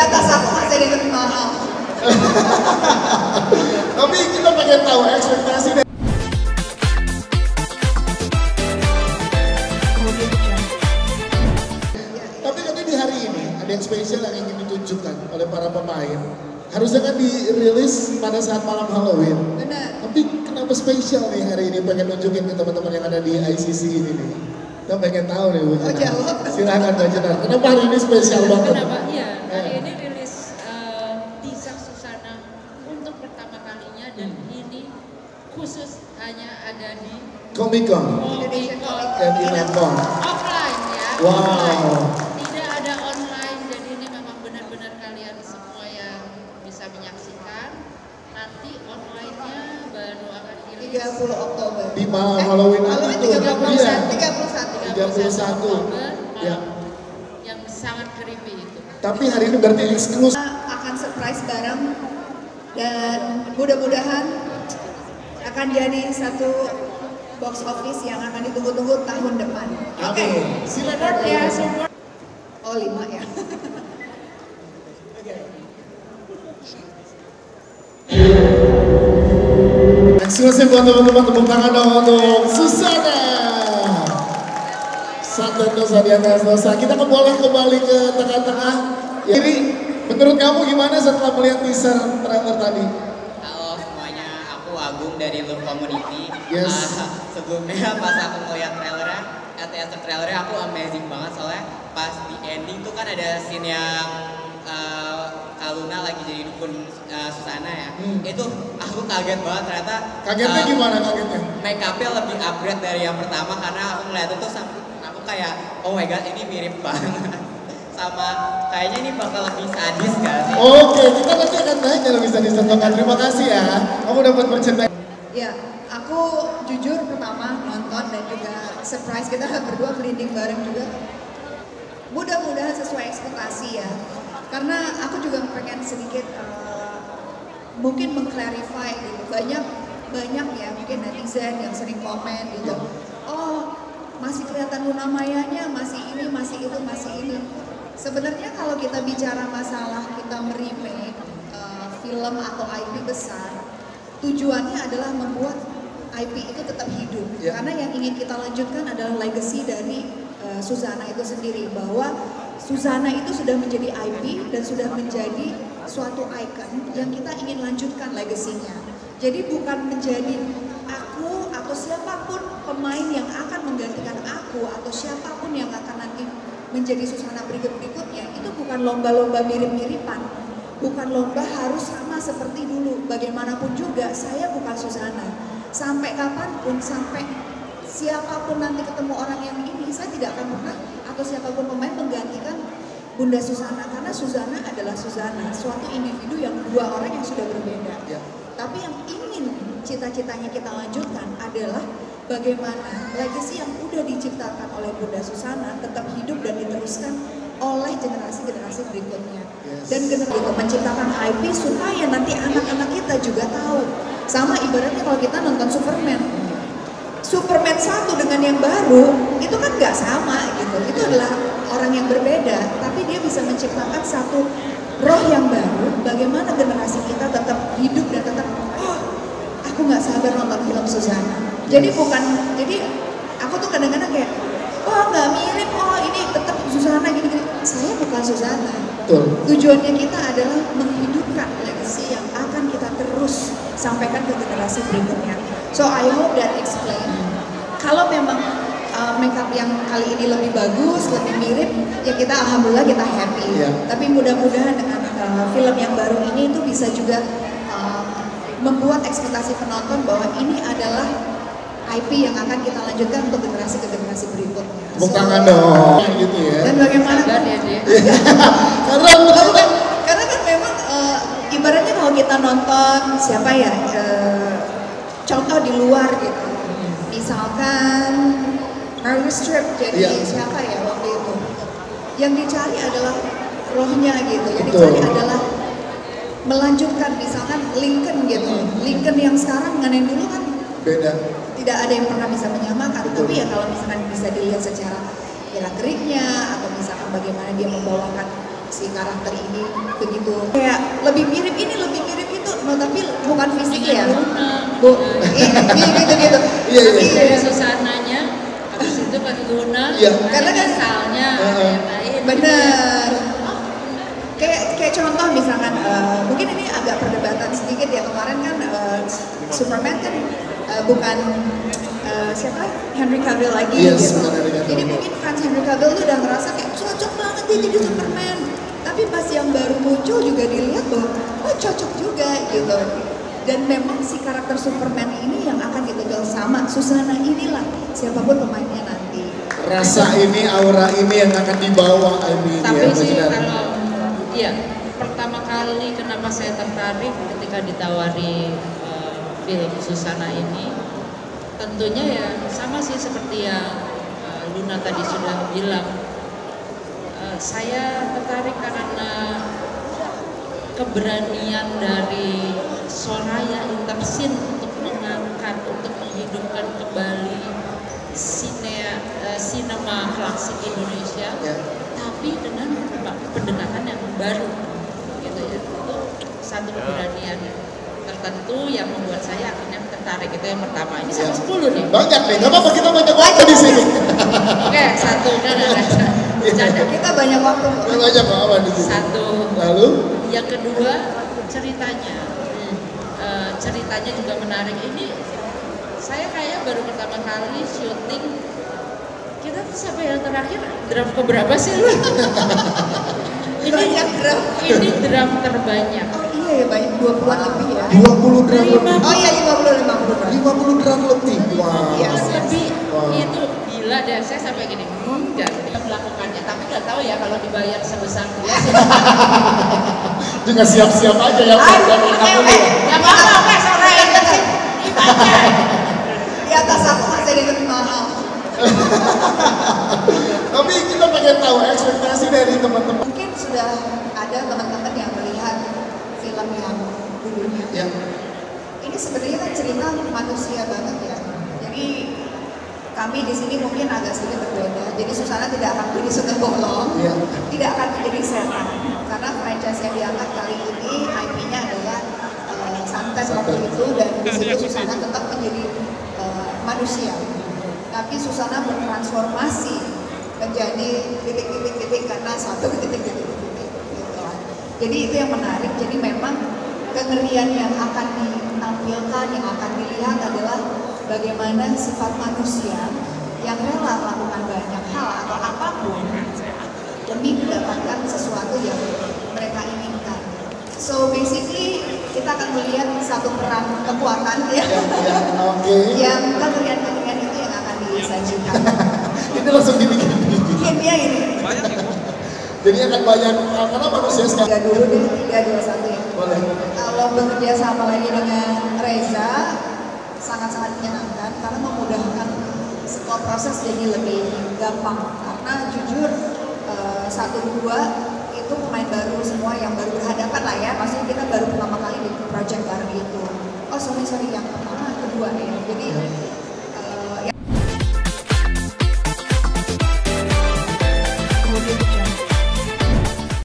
atas aku masih ada yang lebih mahal. Tapi kita pengen tahu ekspektasi dari tapi katanya di hari ini ada yang spesial yang ingin ditunjukkan oleh para pemain. Harusnya kan dirilis pada saat malam Halloween. Benar. Tapi kenapa spesial nih hari ini pengen nunjukin ke teman-teman yang ada di ICC ini nih? Kita pengen tahu nih Bu Jenar. Oh, jawab. Silakan Bu Jenar. Kenapa hari ini spesial banget? Kenapa? Iya, hari ini rilis teaser Susana untuk pertama kalinya dan ini khusus hanya ada di Comic Con Indonesia Comic dan di Lampung. offline ya. Wow. Offline. Tidak ada online, jadi ini memang benar-benar kalian semua yang bisa menyaksikan. Nanti online-nya baru akan dirilis 30 Oktober. Di malam Halloween Halloween itu. 31. 31. Oktober, Ya. yang sangat creepy itu. Tapi hari ini berarti eksklusif. Akan surprise bareng dan mudah-mudahan akan jadi satu box office yang akan ditunggu-tunggu tahun depan. Oke. Silakan Ya, support. Oh 5 ya. Eksklusif buat teman-teman, tepuk tangan dong untuk Susana. Satu dosa di atas dosa. Kita boleh kembali ke tengah-tengah. Jadi menurut kamu gimana setelah melihat teaser trailer tadi? Halo semuanya, aku Agung dari Love Community. Yes. Sebelumnya pas aku ngeliat trailernya, teaser trailernya aku amazing banget soalnya pas di ending tuh kan ada scene yang Kak Luna lagi jadi dukun Susana ya. Itu aku kaget banget ternyata. Kagetnya gimana kagetnya? Make up-nya lebih upgrade dari yang pertama karena aku ngeliat itu aku kayak oh my god ini mirip banget. Sama kayaknya ini bakal lebih sadis gak sih? Oke, kita nanti akan tanya lebih sadis tentang. Terima kasih ya. Kamu dapat percaya. Ya, aku jujur pertama nonton dan juga surprise kita berdua merinding bareng juga. Mudah-mudahan sesuai ekspektasi ya. Karena aku juga pengen sedikit mungkin mengclarify gitu. Banyak ya mungkin netizen yang sering komen gitu. Oh, masih kelihatan Luna Mayanya, masih ini, masih itu, masih ini. Sebenarnya kalau kita bicara masalah kita meremake film atau IP besar, tujuannya adalah membuat IP itu tetap hidup. Karena yang ingin kita lanjutkan adalah legacy dari Susana itu sendiri, bahwa Susana itu sudah menjadi IP dan sudah menjadi suatu icon yang kita ingin lanjutkan legasinya. Jadi bukan menjadi aku atau siapapun pemain yang akan menggantikan aku atau siapapun yang akan nanti menjadi Susana berikutnya, itu bukan lomba-lomba mirip-miripan, bukan lomba harus sama seperti dulu. Bagaimanapun juga saya bukan Susana. Sampai kapanpun, sampai siapapun nanti ketemu orang yang ini, saya tidak akan pernah atau siapapun pemain menggantikan Bunda Susana, karena Susana adalah Susana, suatu individu yang dua orang yang sudah berbeda. Tapi yang ingin cita-citanya kita lanjutkan adalah bagaimana legacy yang udah diciptakan oleh Bunda Susana tetap hidup dan diteruskan oleh generasi-generasi berikutnya. Dan generasi itu menciptakan IP supaya nanti anak-anak kita juga tahu. Sama ibaratnya kalau kita nonton Superman 1 dengan yang baru itu kan nggak sama gitu. Itu adalah orang yang berbeda, tapi dia bisa menciptakan satu roh yang baru. Bagaimana generasi kita tetap hidup dan tetap aku nggak sabar nonton film Susana. Jadi aku tuh kadang-kadang kayak nggak mirip, ini tetap Susana gini-gini. Saya bukan Susana. Tujuannya kita adalah menghidupkan legacy yang akan kita terus sampaikan ke generasi berikutnya. So I hope that explain. Kalau memang makeup yang kali ini lebih bagus, lebih mirip, ya kita alhamdulillah kita happy. Tapi mudah-mudahan dengan film yang baru ini itu bisa juga membuat ekspektasi penonton bahwa ini adalah IP yang akan kita lanjutkan untuk generasi ke generasi berikutnya. Tepuk tangan dong. Gitu ya. Dan bagaimana? Karena kan memang ibaratnya kalau kita nonton siapa ya? Contoh di luar gitu, misalkan Meryl Streep jadi siapa ya waktu itu, yang dicari adalah rohnya gitu, yang dicari adalah melanjutkan misalkan Lincoln gitu, Lincoln yang sekarang dengan yang dulu kan beda, tidak ada yang pernah bisa menyamakan. Tapi ya kalau misalkan bisa dilihat secara gerak-geriknya atau misalkan bagaimana dia membawakan si karakter ini begitu kayak lebih mirip ini lebih mirip itu, no, tapi bukan fisik ya. Bu, gitu. Iya. Dari suasananya, habis itu ke Luna, Karena kan misalnya bener. Kayak contoh misalkan, mungkin ini agak perdebatan sedikit ya, kemarin kan Superman kan bukan siapa? Henry Cavill lagi Yes, gitu. Henry Cavill. Jadi mungkin fans Henry Cavill tuh udah ngerasa kayak cocok banget dia jadi Superman. Tapi pas yang baru muncul juga dilihat tuh, oh cocok juga gitu. Dan memang si karakter Superman ini yang akan ditinggal sama Susana inilah, siapapun pemainnya nanti. Rasa ini, aura ini yang akan dibawa ini. Tapi sih kalau iya, pertama kali kenapa saya tertarik ketika ditawari film Susana ini, tentunya ya sama sih seperti yang Luna tadi sudah bilang. Saya tertarik karena keberanian dari Soraya Intersin untuk mengangkat, untuk menghidupkan kembali sinema klasik Indonesia, tapi dengan pendekatan yang baru, gitu ya. Itu satu keberanian tertentu yang membuat saya akhirnya tertarik. Itu yang pertama. Ini sampai 10 nih. Banyak nih, nggak apa-apa, kita banyak waktu di sini. Oke, satu kan ada. Bercanda. Kita banyak waktu. Kita banyak apa di sini. Satu. Lalu? Yang kedua ceritanya. Ceritanya juga menarik. Ini saya kayak baru pertama kali syuting. Kita tuh sampai yang terakhir draft keberapa sih lu? Banyak draft. Ini draft terbanyak. Oh iya ya, banyak 20-an lebih ya. 20 gram lebih. Oh iya 50 gram. 50 gram lebih. Wow. Iya. Lebih Wow. itu gila deh. Saya sampai gini, dia melakukannya. Tapi nggak tahu ya kalau dibayar sebesar dia sih. Juga siap-siap aja ya. Ya apa-apa, oke, sore ini dibayar. Di atas aku masih ada lebih mahal. Tapi kita pengen tahu ekspektasi dari teman-teman. Mungkin sudah ada teman-teman yang melihat film yang dulunya. Ya. Ini sebenarnya kan cerita manusia banget ya. Jadi kami di sini mungkin agak sedikit berbeda. Jadi Susana tidak akan menjadi sungai bolong, tidak akan menjadi setan. Karena franchise yang diangkat kali ini IP-nya adalah santet waktu itu, dan di situ Susana tetap menjadi manusia. Tapi Susana bertransformasi menjadi titik-titik karena satu titik-titik. Jadi itu yang menarik. Jadi memang kengerian yang akan ditampilkan, yang akan dilihat adalah bagaimana sifat manusia yang rela melakukan banyak hal atau apapun demi mendapatkan sesuatu yang mereka inginkan. So basically kita akan melihat satu perang kekuatan ya, yang kengerian-kengerian itu yang akan disajikan. Itu langsung dibikin. Kimia ini. Jadi akan banyak karena manusia sekarang. 3 dulu deh, 3, 2, 1 ya. Boleh. Kalau bekerja sama lagi dengan Reza, sangat-sangat menyenangkan karena memudahkan semua proses jadi lebih gampang. Karena jujur 1, 2 itu pemain baru semua yang baru berhadapan lah ya. Maksudnya kita baru pertama kali